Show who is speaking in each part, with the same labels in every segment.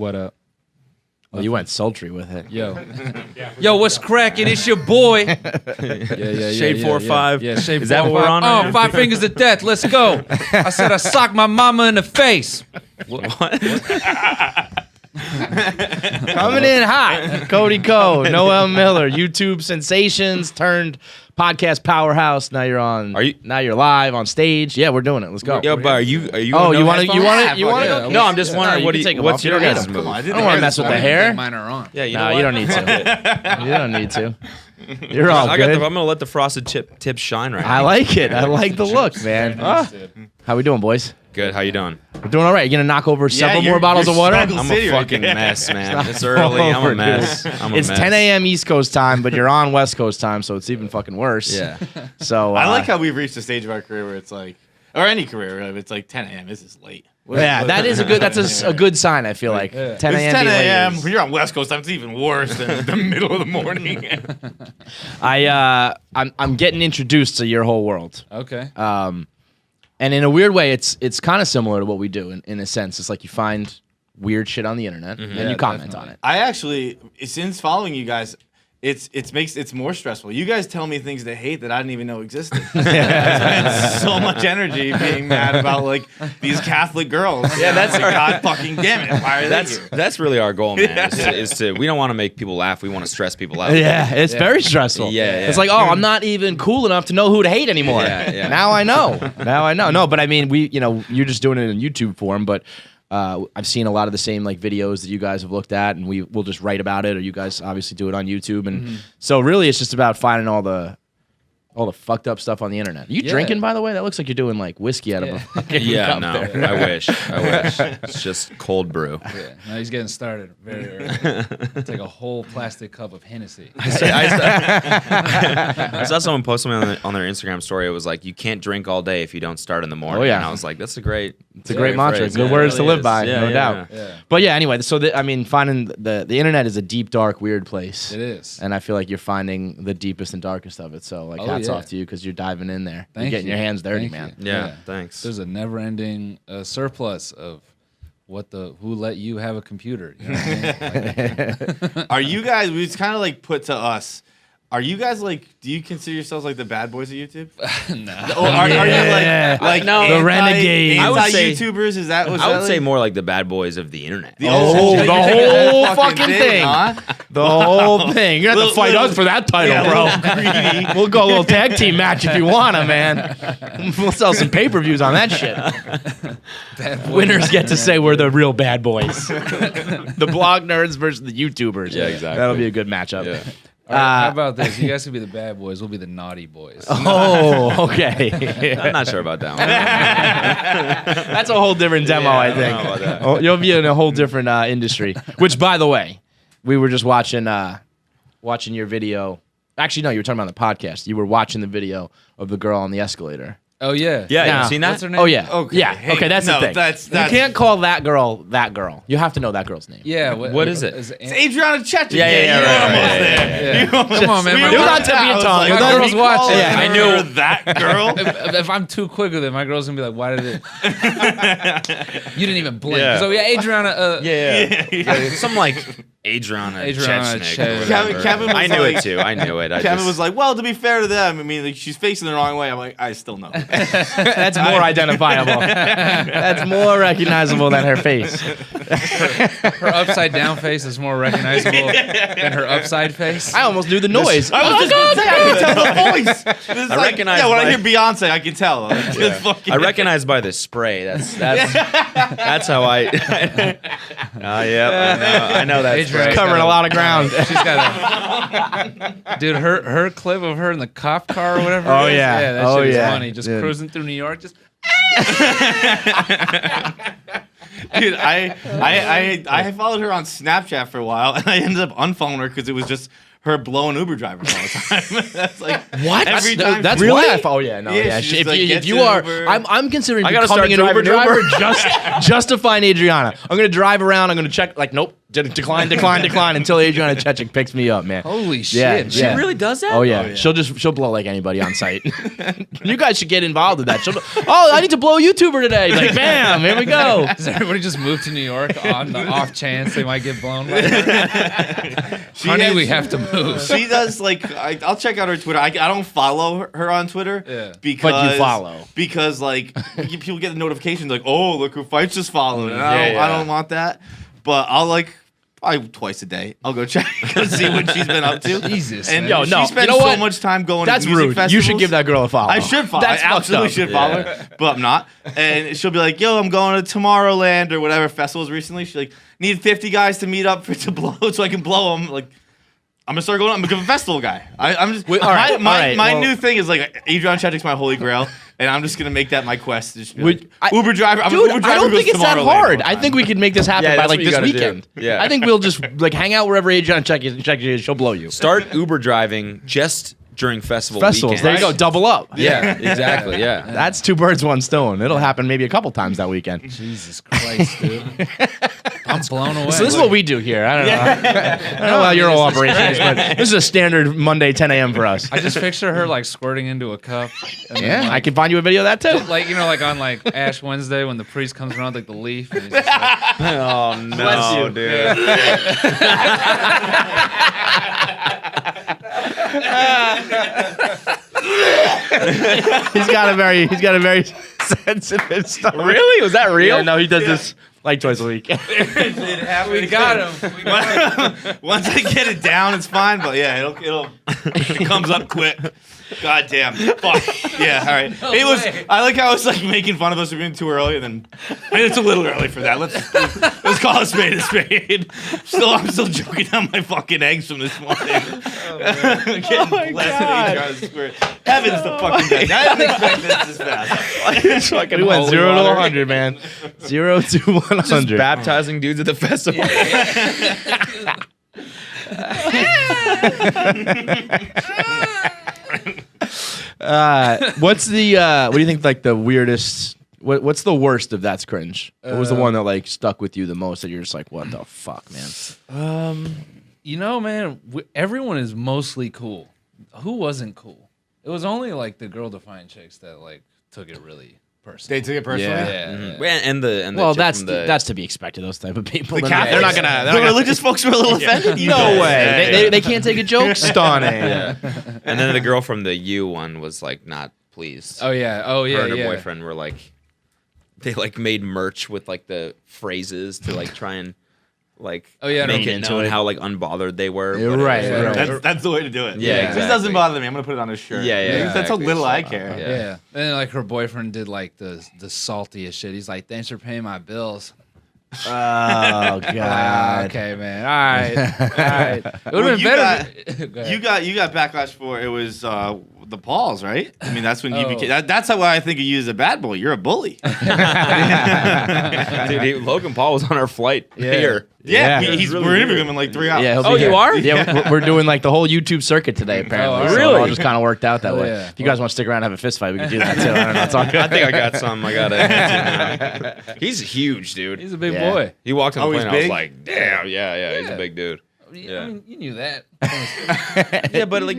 Speaker 1: What up?
Speaker 2: Oh, you went sultry with it.
Speaker 1: Yo, what's cracking? It's your boy.
Speaker 3: Shade 4-5.
Speaker 1: Yeah, shade 4-5.
Speaker 3: Is that what we're on right now?
Speaker 1: 5 fingers of death. Let's go. I said I socked my mama in the face.
Speaker 3: What?
Speaker 2: Coming in hot, Cody Co, Noel Miller, YouTube sensations turned podcast powerhouse. Now you're on. Now you're live on stage. Yeah, we're doing it. Let's go.
Speaker 3: Yo, but are you?
Speaker 2: Oh, you want to? You want to?
Speaker 3: No, I'm just wondering. What's your guys' move?
Speaker 2: I don't want to mess with the hair.
Speaker 1: Mine are on.
Speaker 3: Yeah, you
Speaker 2: don't need to. You don't need to. You're all good.
Speaker 3: I'm gonna let the frosted tips shine right now.
Speaker 2: I like it. I like the look, man. How we doing, boys?
Speaker 3: Good. How you doing?
Speaker 2: We're doing all right. You gonna knock over several more bottles of water?
Speaker 3: I'm a fucking mess, man. It's early. I'm a mess.
Speaker 2: It's 10 a.m. East Coast time, but you're on West Coast time, so it's even fucking worse.
Speaker 3: Yeah.
Speaker 2: So
Speaker 4: I like how we've reached a stage of our career where it's like, or any career, where it's like 10 a.m. This is late.
Speaker 2: Yeah, that is a good. That's a good sign. I feel like 10 a.m.
Speaker 4: It's 10 a.m. When you're on West Coast time, it's even worse than the middle of the morning.
Speaker 2: I'm getting introduced to your whole world.
Speaker 1: Okay.
Speaker 2: And in a weird way, it's kind of similar to what we do in a sense. It's like you find weird shit on the internet and you comment on it.
Speaker 4: I actually, since following you guys, it's more stressful. You guys tell me things to hate that I didn't even know existed. I spend so much energy being mad about like these Catholic girls.
Speaker 3: Yeah, that's
Speaker 4: like, God fucking damn it. Why are they here?
Speaker 3: That's really our goal, man. Is to we don't want to make people laugh. We want to stress people out.
Speaker 2: Yeah, it's very stressful.
Speaker 3: Yeah.
Speaker 2: It's like, oh, I'm not even cool enough to know who to hate anymore.
Speaker 3: Yeah.
Speaker 2: Now I know. No, but I mean, you're just doing it in YouTube form, but I've seen a lot of the same like videos that you guys have looked at, and we'll just write about it, or you guys obviously do it on YouTube, and so really it's just about finding all the fucked up stuff on the internet. Are you drinking, by the way? That looks like you're doing like whiskey out of a fucking cup
Speaker 3: no,
Speaker 2: there.
Speaker 3: I wish. It's just cold brew.
Speaker 1: Yeah. Now he's getting started very early. Take a whole plastic cup of Hennessy.
Speaker 3: I saw someone post something on their Instagram story. It was like, you can't drink all day if you don't start in the morning.
Speaker 2: Oh, yeah.
Speaker 3: And I was like, that's a great
Speaker 2: mantra.
Speaker 3: Phrase.
Speaker 2: Good words to live by, no doubt.
Speaker 1: Yeah.
Speaker 2: But yeah, anyway, so finding the internet is a deep, dark, weird place.
Speaker 1: It is.
Speaker 2: And I feel like you're finding the deepest and darkest of it. So like hats off to you because you're diving in there. You're getting your hands dirty, man.
Speaker 3: Yeah, thanks.
Speaker 1: There's a never-ending surplus of who let you have a computer. You know what I mean?
Speaker 4: Are you guys? It's kind of like put to us. Are you guys like? Do you consider yourselves like the bad boys of YouTube?
Speaker 1: No.
Speaker 4: Or are you like
Speaker 3: no,
Speaker 2: the renegades?
Speaker 3: I would say
Speaker 4: YouTubers? Is that?
Speaker 3: I would say more like the bad boys of the internet.
Speaker 2: The whole fucking thing.
Speaker 4: Huh?
Speaker 2: The whole thing. You're gonna have to fight us for that title, bro. We'll go a little tag team match if you wanna, man. We'll sell some pay-per-views on that shit. Winners get to say we're the real bad boys. The blog nerds versus the YouTubers.
Speaker 3: Yeah, exactly.
Speaker 2: That'll be a good matchup.
Speaker 3: Yeah.
Speaker 1: All right, how about this? You guys can be the bad boys. We'll be the naughty boys.
Speaker 2: Oh, okay.
Speaker 3: I'm not sure about that one.
Speaker 2: That's a whole different demo, I think.
Speaker 3: I don't know about that.
Speaker 2: Oh, you'll be in a whole different industry. Which, by the way, we were just watching your video. Actually, no, you were talking about the podcast. You were watching the video of the girl on the escalator.
Speaker 1: Oh, yeah.
Speaker 3: Yeah,
Speaker 2: Now-
Speaker 3: you seen that?
Speaker 1: What's her name?
Speaker 2: Oh, yeah.
Speaker 4: Okay.
Speaker 2: Yeah.
Speaker 4: Hey,
Speaker 2: Okay, that's the
Speaker 4: no,
Speaker 2: thing.
Speaker 4: that's-
Speaker 2: You can't call that girl that girl. You have to know that girl's name.
Speaker 1: Yeah.
Speaker 3: What is it?
Speaker 4: It's Adriana Chechik.
Speaker 3: Yeah,
Speaker 4: you're
Speaker 3: right,
Speaker 4: almost
Speaker 3: right,
Speaker 4: there.
Speaker 1: Yeah. Come on, man.
Speaker 4: We
Speaker 1: My
Speaker 4: were
Speaker 2: You're
Speaker 1: girl-
Speaker 2: not tipping your tongue.
Speaker 1: My girl's watching.
Speaker 2: Yeah,
Speaker 4: I knew that girl.
Speaker 1: if I'm too quick with it, my girl's gonna be like, "Why did it?" You didn't even blink.
Speaker 3: Yeah.
Speaker 1: So yeah, Adriana.
Speaker 3: Yeah. Some like Adriana Chechik.
Speaker 4: Kevin was
Speaker 3: I knew
Speaker 4: like-
Speaker 3: it too. I knew it.
Speaker 4: Kevin was like, "Well, to be fair to them, I mean, like, she's facing the wrong way." I'm like, "I still know."
Speaker 2: That's more identifiable. That's more recognizable than her face.
Speaker 1: Her upside down face is more recognizable than her upside face.
Speaker 2: I almost knew the noise.
Speaker 4: I was just gonna say, I can tell the voice. It's
Speaker 3: I recognize
Speaker 4: Yeah, when I
Speaker 3: by-
Speaker 4: hear Beyonce, I can tell. Like, it's fucking-
Speaker 3: I recognize by the spray. That's how I. I know that.
Speaker 1: Adriana's
Speaker 3: spray.
Speaker 2: Covering a lot of ground.
Speaker 1: She's got a dude. Her clip of her in the cop car or whatever.
Speaker 2: Oh,
Speaker 1: it is.
Speaker 2: yeah.
Speaker 1: That
Speaker 2: Oh,
Speaker 1: shit is
Speaker 2: yeah.
Speaker 1: funny. Just
Speaker 2: Dude.
Speaker 1: cruising through New York. Just
Speaker 4: Dude, I followed her on Snapchat for a while, and I ended up unfollowing her because it was just her blowing Uber drivers all the time. That's like
Speaker 2: What?
Speaker 4: every time.
Speaker 2: That's
Speaker 4: she-
Speaker 2: why. Oh yeah, no,
Speaker 4: Yeah,
Speaker 2: yeah.
Speaker 4: she
Speaker 2: If,
Speaker 4: just, like,
Speaker 2: you, if
Speaker 4: gets
Speaker 2: you
Speaker 4: in
Speaker 2: are,
Speaker 4: Uber.
Speaker 2: I'm considering
Speaker 3: I gotta
Speaker 2: becoming an
Speaker 3: start
Speaker 2: Uber
Speaker 3: driving
Speaker 2: driver just to find Adriana. I'm gonna drive around. I'm gonna check. Like, nope, decline until Adriana Chechik picks me up, man.
Speaker 1: Holy
Speaker 2: Yeah,
Speaker 1: shit!
Speaker 2: yeah.
Speaker 3: She really does that?
Speaker 2: Oh yeah. She'll blow like anybody on site. You guys should get involved with that. I need to blow a YouTuber today. Like, bam, here we go.
Speaker 1: Does everybody just move to New York on the off chance they might get blown by her? Honey, we have to move.
Speaker 4: She does like I'll check out her Twitter. I don't follow her on Twitter.
Speaker 1: Yeah.
Speaker 4: Because
Speaker 2: But you follow.
Speaker 4: because like people get the notifications like, oh, look who fights just followed. And
Speaker 2: Yeah,
Speaker 4: I don't want that. But I'll like probably twice a day. I'll go check and see what she's been up to.
Speaker 1: Jesus,
Speaker 4: And
Speaker 1: man.
Speaker 2: Yo, no,
Speaker 4: she spends
Speaker 2: you know
Speaker 4: so
Speaker 2: what?
Speaker 4: much time going
Speaker 2: That's
Speaker 4: to music
Speaker 2: rude.
Speaker 4: festivals.
Speaker 2: You should give that girl a follow.
Speaker 4: I should follow.
Speaker 2: That's
Speaker 4: I absolutely
Speaker 2: fucked up.
Speaker 4: should follow her, but I'm not. And she'll be like, "Yo, I'm going to Tomorrowland or whatever festivals recently." She's like, "Need 50 guys to meet up to blow, so I can blow them." Like, I'm gonna start going. I'm a festival guy. I'm just
Speaker 2: Wait, all right,
Speaker 4: my
Speaker 2: well-
Speaker 4: new thing is like Adriana Chechik's my holy grail, and I'm just gonna make that my quest. Just be
Speaker 2: Would-
Speaker 4: like, Uber driver. I'm
Speaker 2: Dude,
Speaker 4: an Uber
Speaker 2: I
Speaker 4: driver
Speaker 2: don't
Speaker 4: goes
Speaker 2: think it's that
Speaker 4: Tomorrowland
Speaker 2: hard.
Speaker 4: all
Speaker 2: I
Speaker 4: the
Speaker 2: think
Speaker 4: time.
Speaker 2: we could make this happen
Speaker 3: Yeah,
Speaker 2: by
Speaker 3: that's
Speaker 2: like
Speaker 3: what you
Speaker 2: this
Speaker 3: gotta do.
Speaker 2: weekend.
Speaker 3: Yeah.
Speaker 2: I think we'll just like hang out wherever Adriana Chechik is. She'll blow you.
Speaker 3: Start Uber driving just during festivals.
Speaker 2: Festivals. There you go. Double up.
Speaker 3: Yeah, exactly. Yeah.
Speaker 2: That's 2 birds, 1 stone. It'll happen maybe a couple times that weekend.
Speaker 1: Jesus Christ, dude. I'm blown away.
Speaker 2: So this is what we do here. I don't know. I don't know how your whole operation is, but this is a standard Monday 10 a.m. for us.
Speaker 1: I just picture her like squirting into a cup. And then,
Speaker 2: Yeah,
Speaker 1: like,
Speaker 2: I can find you a video of that too.
Speaker 1: like like on like Ash Wednesday when the priest comes around with, like the leaf. And he's just like,
Speaker 3: Oh no, dude.
Speaker 2: He's got a very sensitive stomach.
Speaker 3: Really? Was that real?
Speaker 2: Yeah, no, he does this like twice a week.
Speaker 1: we got him. We got him.
Speaker 4: Once I get it down, it's fine. But yeah, it comes up quick. God damn. Fuck. Yeah, all right.
Speaker 1: No
Speaker 4: it was.
Speaker 1: way.
Speaker 4: I like how I was like making fun of us for being too early, and then it's a little early for that. Let's call a spade a spade. I'm still joking on my fucking eggs from this morning. Getting blessed with Adriana's squirt. Heavens the fucking day. I didn't expect this fast.
Speaker 2: We went
Speaker 3: holy
Speaker 2: 0 to
Speaker 3: water.
Speaker 2: 100, man. 0 to 100.
Speaker 3: Just baptizing dudes at the festival.
Speaker 2: What's the what do you think like the weirdest what's the worst of That's Cringe? What was the one that like stuck with you the most that you're just like, what the fuck, man?
Speaker 1: You know, man, everyone is mostly cool. Who wasn't cool? It was only like the girl defiant chicks that like took it really personal.
Speaker 4: They took it personally.
Speaker 1: Yeah.
Speaker 3: And the
Speaker 2: Well,
Speaker 3: chick
Speaker 2: that's
Speaker 3: from the,
Speaker 2: that's to be expected. Those type of people.
Speaker 4: The
Speaker 2: They're
Speaker 4: Catholics,
Speaker 2: not gonna.
Speaker 4: the religious folks were a little offended. You
Speaker 2: No
Speaker 4: guys.
Speaker 2: way.
Speaker 4: Yeah,
Speaker 2: They can't take a joke. Stunning.
Speaker 3: yeah. And then the girl from the U one was like not pleased.
Speaker 1: Oh yeah. Oh yeah.
Speaker 3: Her and her
Speaker 1: yeah.
Speaker 3: boyfriend were like, they like made merch with like the phrases to like try and like
Speaker 1: Oh, yeah,
Speaker 3: make
Speaker 1: no,
Speaker 3: it
Speaker 2: into
Speaker 3: known
Speaker 2: it.
Speaker 3: how like unbothered they were.
Speaker 2: You're
Speaker 3: but it
Speaker 2: right,
Speaker 3: was,
Speaker 2: right.
Speaker 3: like-
Speaker 4: That's the way to do it.
Speaker 3: Yeah,
Speaker 4: This
Speaker 3: exactly.
Speaker 4: doesn't bother me. I'm gonna put it on a shirt.
Speaker 3: Yeah, yeah,
Speaker 4: That's how
Speaker 3: exactly.
Speaker 4: little I
Speaker 3: So,
Speaker 4: care.
Speaker 3: yeah.
Speaker 1: Yeah. And then like her boyfriend did like the saltiest shit. He's like, "Thanks for paying my bills."
Speaker 2: Oh God.
Speaker 1: Okay, man. All right. All right. It would
Speaker 4: Well,
Speaker 1: have
Speaker 4: you
Speaker 1: been better. Go ahead.
Speaker 4: You got backlash for it was the Pauls, right? I mean, that's when you
Speaker 1: Oh.
Speaker 4: became. That's why I think of you as a bad boy. You're a bully.
Speaker 3: Dude, Logan Paul was on our flight here.
Speaker 4: Yeah,
Speaker 2: Yeah.
Speaker 4: we're interviewing him in like 3 hours.
Speaker 2: Yeah, he'll
Speaker 3: Oh,
Speaker 2: be
Speaker 3: you
Speaker 2: here.
Speaker 3: are?
Speaker 2: Yeah, we're doing like the whole YouTube circuit today, apparently.
Speaker 1: Oh,
Speaker 2: So
Speaker 3: really?
Speaker 2: it all just kind of worked out that
Speaker 1: Oh,
Speaker 2: way.
Speaker 1: yeah.
Speaker 2: If you guys want to stick around and have a fist fight, we can do that too. I don't know. It's all good.
Speaker 3: I think I got some. I got it. He's huge, dude.
Speaker 1: He's a big
Speaker 2: Yeah.
Speaker 1: boy.
Speaker 3: He walked on the
Speaker 4: Oh, he's
Speaker 3: plane. I was
Speaker 4: big?
Speaker 3: like, damn, yeah, he's
Speaker 1: Yeah.
Speaker 3: a big dude.
Speaker 1: I mean, you knew that.
Speaker 3: Yeah, but like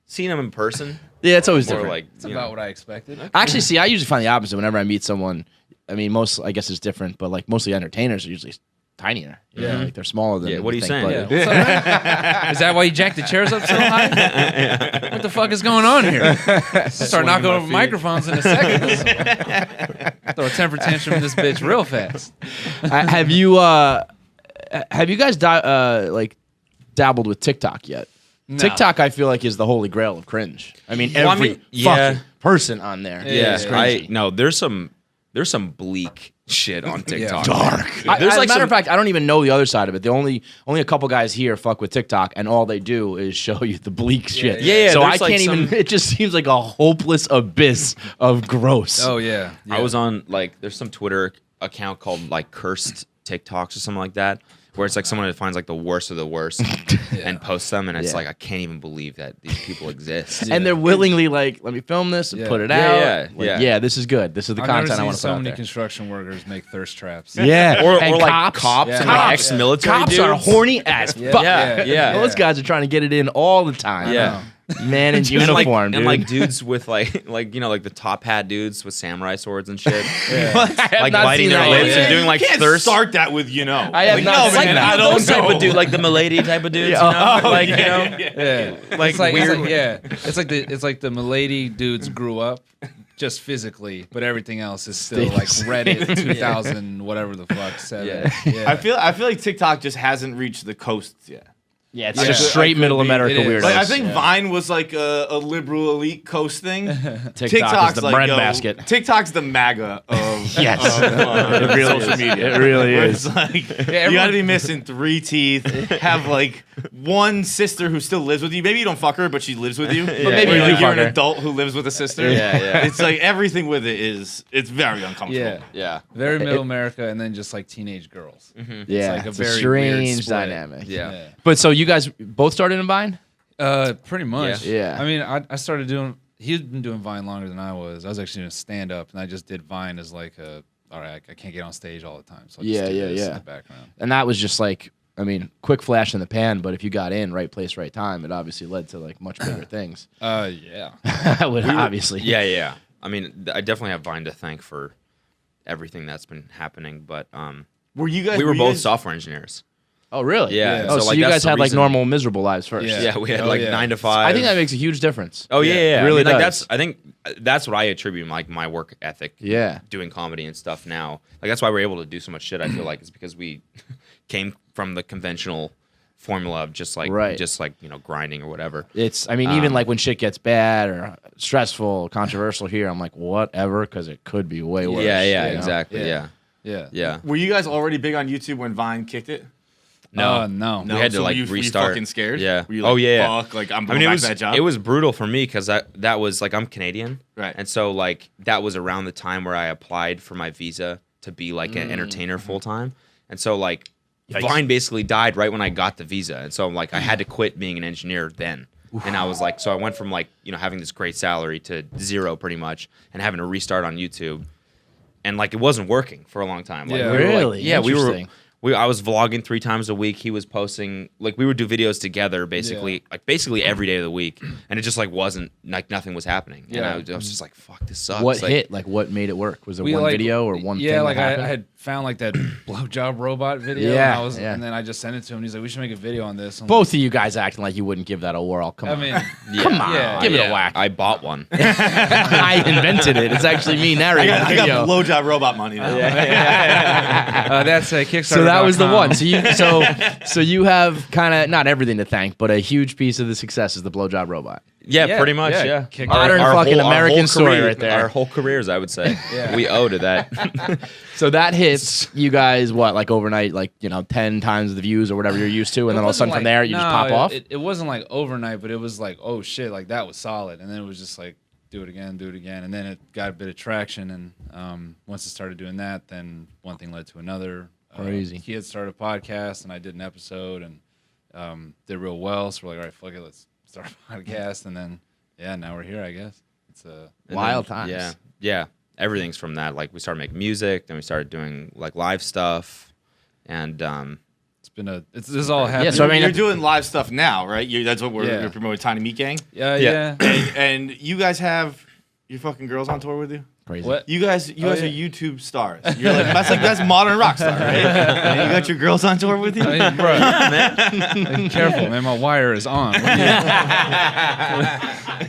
Speaker 3: seeing him in person,
Speaker 2: Yeah, it's always
Speaker 3: more
Speaker 2: different.
Speaker 3: like
Speaker 1: It's about what I expected.
Speaker 2: Actually, see, I usually find the opposite whenever I meet someone. I mean, I guess it's different, but like mostly entertainers are usually tinier. You know,
Speaker 1: Yeah.
Speaker 2: like they're smaller than.
Speaker 3: Yeah, what
Speaker 2: we
Speaker 3: are you
Speaker 2: think,
Speaker 3: saying?
Speaker 2: but-
Speaker 1: Yeah. What's up, man? Is that why you jacked the chairs up so high? What the fuck is going on here? Start knocking
Speaker 4: my
Speaker 1: over
Speaker 4: feet.
Speaker 1: microphones in a second. Throw a temper tantrum in this bitch real fast.
Speaker 2: Have you guys like dabbled with TikTok yet?
Speaker 1: No.
Speaker 2: TikTok, I feel like, is the holy grail of cringe. I mean,
Speaker 3: Well, I
Speaker 2: every
Speaker 3: mean, yeah.
Speaker 2: fucking person on there.
Speaker 1: Yeah,
Speaker 2: is
Speaker 3: Yeah,
Speaker 2: cringy.
Speaker 3: there's some bleak shit on TikTok.
Speaker 2: Dark.
Speaker 3: There's
Speaker 2: As
Speaker 3: like
Speaker 2: a matter
Speaker 3: some-
Speaker 2: of fact, I don't even know the other side of it. The only a couple guys here fuck with TikTok, and all they do is show you the bleak shit.
Speaker 3: yeah,
Speaker 2: So I
Speaker 3: there's, like,
Speaker 2: can't even.
Speaker 3: some-
Speaker 2: It just seems like a hopeless abyss of gross.
Speaker 1: Oh yeah.
Speaker 3: I was on there's some Twitter account called like Cursed TikToks or something like that, where it's like someone that finds like the worst of the worst and posts them, and it's
Speaker 2: Yeah.
Speaker 3: like I can't even believe that these people exist.
Speaker 2: And they're willingly like, let me film this and put it out.
Speaker 3: Yeah.
Speaker 2: This is good. This is the
Speaker 1: I've
Speaker 2: content
Speaker 1: never
Speaker 2: I
Speaker 1: seen
Speaker 2: want to put
Speaker 1: so
Speaker 2: out
Speaker 1: many
Speaker 2: there.
Speaker 1: construction workers make thirst traps.
Speaker 2: Yeah,
Speaker 3: or
Speaker 2: and
Speaker 3: like cops
Speaker 1: Yeah.
Speaker 3: and like
Speaker 2: Cops.
Speaker 3: ex-military
Speaker 2: Cops
Speaker 3: dudes.
Speaker 2: are horny as fuck.
Speaker 3: Yeah.
Speaker 2: Those guys are trying to get it in all the time.
Speaker 3: Yeah.
Speaker 2: Man in
Speaker 3: And
Speaker 2: uniform, dude.
Speaker 3: and like dudes with like you know like the top hat dudes with samurai swords and shit, like
Speaker 2: not
Speaker 3: biting
Speaker 2: seen
Speaker 3: their
Speaker 2: that
Speaker 3: lips
Speaker 2: yet.
Speaker 3: and doing like
Speaker 4: You can't
Speaker 3: thirst.
Speaker 4: start that with
Speaker 2: I have not seen
Speaker 3: Like
Speaker 2: that.
Speaker 3: those type of dude, like the milady type of dudes, you know? Like you know,
Speaker 1: Yeah,
Speaker 3: like
Speaker 1: it's like
Speaker 3: weird.
Speaker 1: it's like the milady dudes grew up just physically, but everything else is still like
Speaker 2: Stays.
Speaker 1: Reddit 2000 whatever the fuck 7.
Speaker 3: Yeah.
Speaker 4: I feel like TikTok just hasn't reached the coasts yet.
Speaker 2: Yeah, it's
Speaker 1: Yeah.
Speaker 2: just
Speaker 1: It
Speaker 2: straight
Speaker 4: could
Speaker 2: middle
Speaker 4: be-
Speaker 2: America
Speaker 1: it is.
Speaker 2: weirdos.
Speaker 4: Like I think
Speaker 2: Yeah.
Speaker 4: Vine was like a liberal elite coast thing.
Speaker 2: TikTok is the
Speaker 4: like,
Speaker 2: breadbasket.
Speaker 4: TikTok's the MAGA of
Speaker 2: Yes.
Speaker 4: of,
Speaker 2: It really
Speaker 4: social
Speaker 2: is.
Speaker 4: media.
Speaker 2: It really
Speaker 4: Where
Speaker 2: is.
Speaker 4: It's like you
Speaker 1: everyone-
Speaker 4: got to be missing 3 teeth. Have like one sister who still lives with you. Maybe you don't fuck her, but she lives with you. But
Speaker 2: maybe you do
Speaker 4: like you're
Speaker 2: fuck
Speaker 4: an
Speaker 2: her.
Speaker 4: adult who lives with a sister.
Speaker 3: Yeah.
Speaker 4: It's like everything with it it's very uncomfortable.
Speaker 1: Yeah,
Speaker 3: Yeah.
Speaker 1: very middle America, and then just like teenage girls.
Speaker 2: Yeah,
Speaker 1: like a
Speaker 2: it's
Speaker 1: very
Speaker 2: a
Speaker 1: weird
Speaker 2: strange
Speaker 1: split.
Speaker 2: dynamic.
Speaker 3: Yeah.
Speaker 2: But so you guys both started in Vine?
Speaker 1: Pretty much.
Speaker 2: Yeah.
Speaker 1: I mean, I started doing. He'd been doing Vine longer than I was. I was actually doing stand up, and I just did Vine as like all right, I can't get on stage all the time, so I'll just do this in the background.
Speaker 2: And that was just like, I mean, quick flash in the pan, but if you got in right place, right time, it obviously led to like much bigger things.
Speaker 1: Yeah.
Speaker 2: I would obviously.
Speaker 3: Yeah. I mean, I definitely have Vine to thank for everything that's been happening, but
Speaker 4: Were you guys?
Speaker 3: we were
Speaker 4: you
Speaker 3: both
Speaker 4: guys-
Speaker 3: software engineers.
Speaker 2: Oh, really?
Speaker 3: Yeah.
Speaker 2: Oh,
Speaker 3: So,
Speaker 2: so
Speaker 3: like,
Speaker 2: you
Speaker 3: that's
Speaker 2: guys
Speaker 3: the
Speaker 2: had like
Speaker 3: reason-
Speaker 2: normal miserable lives first.
Speaker 1: Yeah.
Speaker 3: Yeah, we had
Speaker 1: Oh,
Speaker 3: like
Speaker 1: yeah.
Speaker 3: 9 to 5.
Speaker 2: I think that makes a huge difference.
Speaker 3: Oh yeah,
Speaker 2: It really
Speaker 3: I mean,
Speaker 2: does.
Speaker 3: I think that's what I attribute like my work ethic.
Speaker 2: Yeah.
Speaker 3: Doing comedy and stuff now. Like that's why we're able to do so much shit. I feel like it's because we came from the conventional formula of just like you know grinding or whatever.
Speaker 2: It's, I mean, even like when shit gets bad or stressful, controversial here, I'm like, whatever, because it could be way worse.
Speaker 3: Yeah,
Speaker 2: you know?
Speaker 3: exactly.
Speaker 1: Yeah.
Speaker 3: Yeah.
Speaker 1: Yeah.
Speaker 4: Were you guys already big on YouTube when Vine kicked it?
Speaker 3: No.
Speaker 1: No.
Speaker 3: We had to
Speaker 4: so
Speaker 3: like
Speaker 4: were you
Speaker 3: restart.
Speaker 4: fucking scared?
Speaker 3: Yeah.
Speaker 4: Were you like,
Speaker 3: Oh yeah.
Speaker 4: Fuck, like I'm
Speaker 3: I
Speaker 4: going
Speaker 3: mean,
Speaker 4: back
Speaker 3: it was
Speaker 4: to that job.
Speaker 3: it was brutal for me because that was like I'm Canadian,
Speaker 4: Right.
Speaker 3: And so like that was around the time where I applied for my visa to be like an entertainer full time, and so like Vine basically died right when I got the visa, and so like I had to quit being an engineer then. And I was like, so I went from like you know having this great salary to 0 pretty much, and having to restart on YouTube, and like it wasn't working for a long time. Like,
Speaker 1: Yeah.
Speaker 3: we were, like-
Speaker 2: Really?
Speaker 3: yeah, we were.
Speaker 2: Interesting.
Speaker 3: I was vlogging 3 times a week. He was posting like we would do videos together basically every day of the week, and it just like wasn't like nothing was happening. And
Speaker 1: Yeah.
Speaker 3: I was just like, fuck, this sucks.
Speaker 2: What
Speaker 3: like,
Speaker 2: hit? Like, what made it work? Was it
Speaker 1: We,
Speaker 2: one
Speaker 1: like-
Speaker 2: video or one thing?
Speaker 1: Yeah, like
Speaker 2: that
Speaker 1: I
Speaker 2: happened?
Speaker 1: had found like that blowjob robot video.
Speaker 2: Yeah,
Speaker 1: and,
Speaker 2: yeah.
Speaker 1: and then I just sent it to him. He's like, we should make a video on this. I'm
Speaker 2: Both of you guys acting like you wouldn't give that a whirl. Come
Speaker 1: like,
Speaker 2: on.
Speaker 1: I mean,
Speaker 3: Yeah.
Speaker 2: Come on,
Speaker 1: Yeah.
Speaker 2: give it
Speaker 3: Yeah.
Speaker 2: a whack.
Speaker 3: I bought one.
Speaker 2: I invented it. It's actually me narrating
Speaker 4: I
Speaker 2: the
Speaker 4: got
Speaker 2: video.
Speaker 4: blowjob robot money now.
Speaker 1: that's Kickstarter.
Speaker 2: So that was the one. So you have kind of not everything to thank, but a huge piece of the success is the blowjob robot.
Speaker 3: Yeah,
Speaker 1: Yeah,
Speaker 3: pretty much.
Speaker 1: yeah.
Speaker 3: Yeah,
Speaker 1: Kick-
Speaker 2: Modern fucking American story right there.
Speaker 3: Our whole careers, I would say,
Speaker 1: Yeah.
Speaker 3: we owe to that.
Speaker 2: So that hits you guys what, like overnight, like 10 times the views or whatever you're used to, and then all of a sudden from there you just pop off.
Speaker 1: It wasn't like overnight, but it was like, oh shit, like that was solid. And then it was just like, do it again. And then it got a bit of traction. And once it started doing that, then one thing led to another.
Speaker 2: Crazy.
Speaker 1: He had started a podcast, and I did an episode, and did real well. So we're like, all right, fuck it, let's start a podcast. And then, yeah, now we're here, I guess. It's
Speaker 2: Wild times.
Speaker 3: Yeah. Everything's from that. Like we started making music, then we started doing like live stuff, and
Speaker 1: it's been this is all happening.
Speaker 2: Yeah, so I mean,
Speaker 4: you're doing live stuff now, right? That's what
Speaker 1: Yeah.
Speaker 4: we're promoting, Tiny Meat Gang.
Speaker 1: yeah.
Speaker 4: And you guys have your fucking girls on tour with you.
Speaker 2: Crazy.
Speaker 1: What?
Speaker 4: You guys are
Speaker 1: yeah.
Speaker 4: YouTube stars. You're like that's modern rock star, right? And you got your girls on tour with you.
Speaker 1: I mean, bro, man. Careful, man. My wire is on. What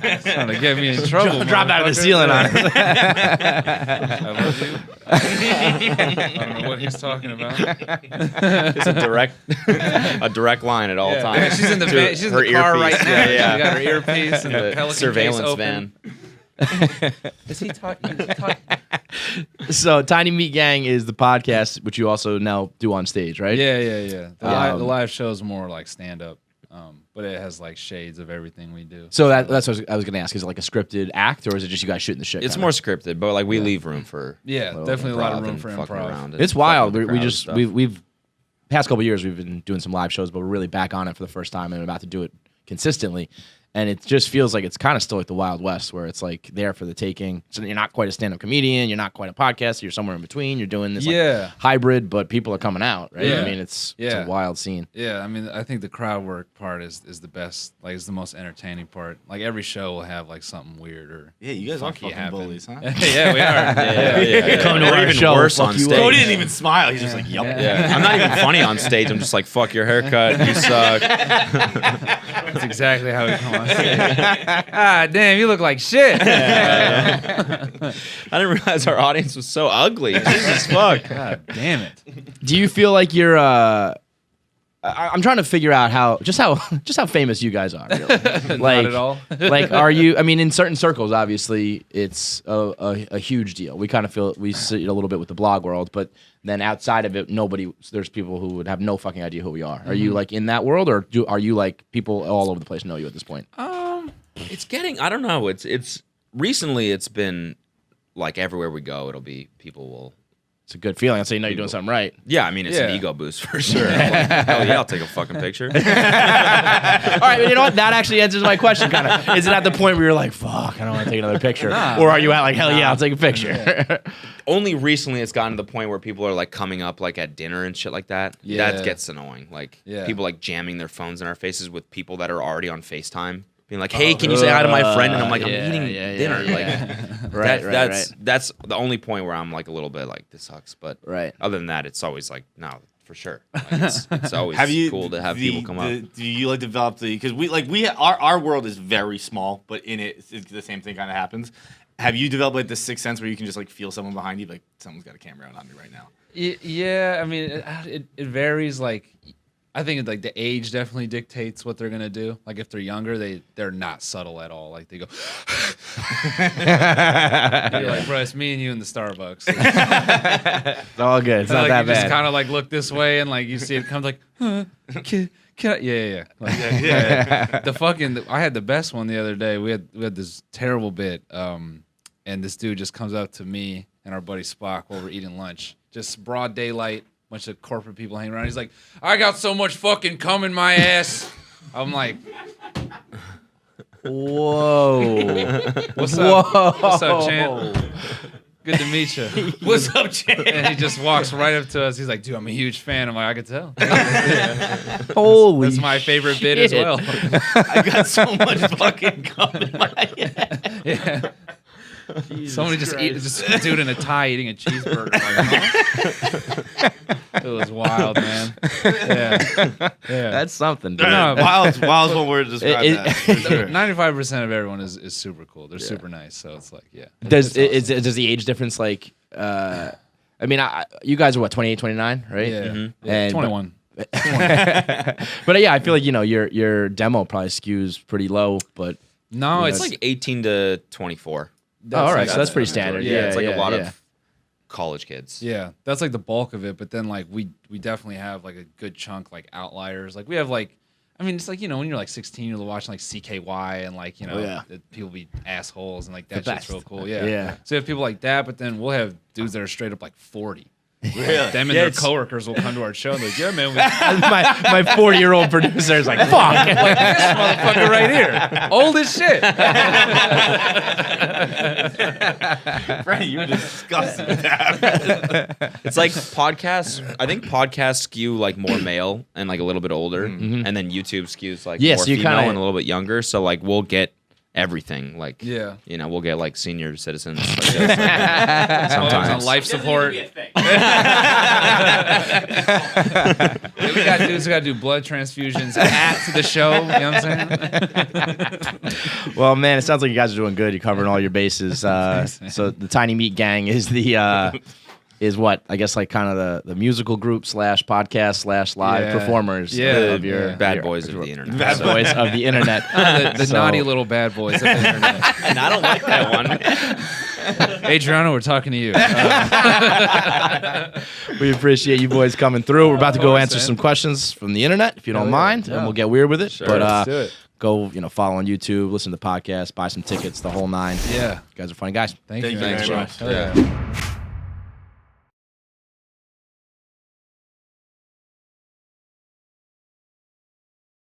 Speaker 1: are you trying to get me in trouble?
Speaker 2: Drop out of the
Speaker 1: motherfucker?
Speaker 2: ceiling on it.
Speaker 1: I love you. I don't know what he's talking about.
Speaker 3: it's a direct line at all
Speaker 1: Yeah.
Speaker 3: times.
Speaker 1: She's in the
Speaker 3: To
Speaker 1: she's in
Speaker 3: her
Speaker 1: the car
Speaker 3: earpiece.
Speaker 1: right now.
Speaker 3: Yeah.
Speaker 1: She got her earpiece and the
Speaker 3: The
Speaker 1: Pelican
Speaker 3: surveillance
Speaker 1: case
Speaker 3: van.
Speaker 1: open. Is he talking?
Speaker 2: So Tiny Meat Gang is the podcast, which you also now do on stage, right?
Speaker 1: Yeah. The
Speaker 2: Um,
Speaker 1: live show's more like stand up, but it has like shades of everything we do.
Speaker 2: So that's what I was going to ask. Is it like a scripted act, or is it just you guys shooting the shit?
Speaker 3: It's
Speaker 2: kinda?
Speaker 3: more scripted, but like we leave room for
Speaker 1: Yeah,
Speaker 3: little
Speaker 1: definitely a lot of
Speaker 3: improv
Speaker 1: room
Speaker 3: and
Speaker 1: for
Speaker 3: fucking
Speaker 1: improv.
Speaker 3: around and
Speaker 2: It's wild.
Speaker 3: fucking with the
Speaker 2: We
Speaker 3: crowd
Speaker 2: just
Speaker 3: and stuff.
Speaker 2: we've past couple of years we've been doing some live shows, but we're really back on it for the first time and about to do it consistently. And it just feels like it's kind of still like the Wild West, where it's like there for the taking. So you're not quite a stand-up comedian, you're not quite a podcaster, you're somewhere in between. You're doing this like, hybrid, but people are coming out, right?
Speaker 1: Yeah.
Speaker 2: I mean, it's a wild scene.
Speaker 1: Yeah, I mean, I think the crowd work part is the best, like, is the most entertaining part. Like, every show will have, like, something weird or
Speaker 4: you guys are
Speaker 1: funky
Speaker 4: fucking
Speaker 1: happen.
Speaker 4: bullies, huh?
Speaker 1: Yeah, we are. Yeah.
Speaker 2: Come to
Speaker 3: We're
Speaker 2: our
Speaker 3: even
Speaker 2: show,
Speaker 3: worse
Speaker 2: fuck
Speaker 3: on
Speaker 2: you
Speaker 3: stage.
Speaker 2: up.
Speaker 4: Cody didn't even smile. He's just like, yup.
Speaker 3: Yeah, I'm not even funny on stage. I'm just like, fuck your haircut. You suck.
Speaker 1: That's exactly how we come on stage. Ah, damn, you look like shit.
Speaker 3: I didn't realize our audience was so ugly. Jesus fuck.
Speaker 1: God damn it.
Speaker 2: Do you feel like you're I'm trying to figure out how famous you guys are. Really.
Speaker 1: Not at all.
Speaker 2: Like, are you? I mean, in certain circles, obviously, it's a huge deal. We kind of feel we see it a little bit with the blog world, but then outside of it, there's people who would have no fucking idea who we are. Are you like in that world, or are you like people all over the place know you at this point?
Speaker 3: It's getting. I don't know. It's recently. It's been like everywhere we go, it'll be people will.
Speaker 2: It's a good feeling. I'd say you know you're doing something right.
Speaker 3: Yeah, I mean it's an
Speaker 1: Yeah.
Speaker 3: ego boost for sure. I'm like, hell yeah, I'll take a fucking picture.
Speaker 2: All right, you know what? That actually answers my question. Kind of. Is it at the point where you're like, "Fuck, I don't want to take another picture," or are you at like, "Hell yeah, I'll take a picture"?
Speaker 3: Only recently it's gotten to the point where people are like coming up like at dinner and shit like that.
Speaker 1: Yeah.
Speaker 3: That gets annoying. Like people like jamming their phones in our faces with people that are already on FaceTime. Being like, hey, can you say hi to my friend? And I'm like, I'm eating dinner. Like, that's the only point where I'm like a little bit like, this sucks. But other than that, it's always like, no, for sure. Like, it's always cool to have people come up.
Speaker 4: Do you like develop because our world is very small, but in it, it's the same thing kind of happens. Have you developed like this sixth sense where you can just like feel someone behind you, like someone's got a camera out on me right now?
Speaker 1: Yeah, I mean, it varies. Like, I think like the age definitely dictates what they're gonna do. Like if they're younger, they're not subtle at all. Like they go, you're like, bro, it's me and you in the Starbucks.
Speaker 2: It's all good. It's not
Speaker 1: like,
Speaker 2: that
Speaker 1: you
Speaker 2: bad.
Speaker 1: just kind of like look this way and like you see it comes like, huh, can I? Yeah. Like, the fucking I had the best one the other day. We had this terrible bit, and this dude just comes up to me and our buddy Spock while we're eating lunch, just broad daylight. Bunch of corporate people hanging around. He's like, I got so much fucking cum in my ass. I'm like,
Speaker 2: whoa.
Speaker 1: What's up? What's up, champ? Good to meet you.
Speaker 4: What's up, champ?
Speaker 1: And he just walks right up to us. He's like, dude, I'm a huge fan. I'm like, I could tell.
Speaker 2: Holy
Speaker 1: That's my favorite bit as
Speaker 2: shit.
Speaker 1: well.
Speaker 4: I got so much fucking cum in my ass.
Speaker 1: Yeah. Somebody just a dude in a tie eating a cheeseburger. Like, it was wild, man. Yeah.
Speaker 2: That's something, dude.
Speaker 1: No,
Speaker 4: Wild's one word to describe that. For sure.
Speaker 1: 95% of everyone is super cool. They're super nice. So it's like, yeah.
Speaker 2: Does the age difference like? I mean, you guys are what 28, 29, right?
Speaker 1: Yeah.
Speaker 3: Mm-hmm.
Speaker 1: Yeah,
Speaker 2: And
Speaker 1: 21.
Speaker 2: But yeah, I feel like your demo probably skews pretty low, but
Speaker 1: No,
Speaker 3: It's like 18 to 24.
Speaker 2: all right, so that's pretty standard.
Speaker 3: Yeah, it's like a lot
Speaker 2: yeah.
Speaker 3: of college kids.
Speaker 1: Yeah, that's like the bulk of it. But then like we definitely have like a good chunk like outliers. Like we have like, I mean, it's like, you know, when you're like 16, you're watching like CKY and like, you know, people be assholes and like that
Speaker 2: The
Speaker 1: shit's
Speaker 2: best.
Speaker 1: real cool. Yeah.
Speaker 2: Yeah.
Speaker 1: So you have people like that, but then we'll have dudes that are straight up like 40.
Speaker 4: Really?
Speaker 1: Them and their coworkers will come to our show and they're like, yeah, man,
Speaker 2: my 40-year-old producer is like, fuck.
Speaker 1: like this motherfucker right here, old as shit.
Speaker 4: Frank, you're disgusting with that.
Speaker 3: It's like podcasts. I think podcasts skew like more male and like a little bit older, and then YouTube skews like more
Speaker 2: so you
Speaker 3: female
Speaker 2: kinda-
Speaker 3: and a little bit younger. So like we'll get everything. Like
Speaker 1: Yeah.
Speaker 3: you know, we'll get like senior citizens. Like,
Speaker 1: Sometimes on
Speaker 3: sometimes.
Speaker 1: life support. We got dudes who got to do blood transfusions at the show. You know what I'm saying?
Speaker 2: Well, man, it sounds like you guys are doing good. You're covering all your bases. So the Tiny Meat Gang is is what I guess like kind of the musical group / podcast / live
Speaker 1: Yeah.
Speaker 2: performers
Speaker 1: Yeah.
Speaker 2: of your
Speaker 3: Bad boys of the internet.
Speaker 2: bad boys of the internet.
Speaker 1: The
Speaker 2: So-
Speaker 1: naughty little bad boys of the internet.
Speaker 3: And I don't like that one.
Speaker 1: Adriana, we're talking to you.
Speaker 2: We appreciate you boys coming through. We're about to go
Speaker 1: course,
Speaker 2: answer
Speaker 1: man.
Speaker 2: some questions from the internet, if you don't
Speaker 1: Hell yeah.
Speaker 2: mind, and we'll get weird with it. But
Speaker 1: let's do it.
Speaker 2: go, follow on YouTube, listen to the podcast, buy some tickets, the whole nine.
Speaker 1: Yeah.
Speaker 2: You guys are funny guys.
Speaker 1: Thank
Speaker 4: Thank
Speaker 1: you,
Speaker 4: you
Speaker 1: man.
Speaker 4: very much.
Speaker 1: Hell yeah.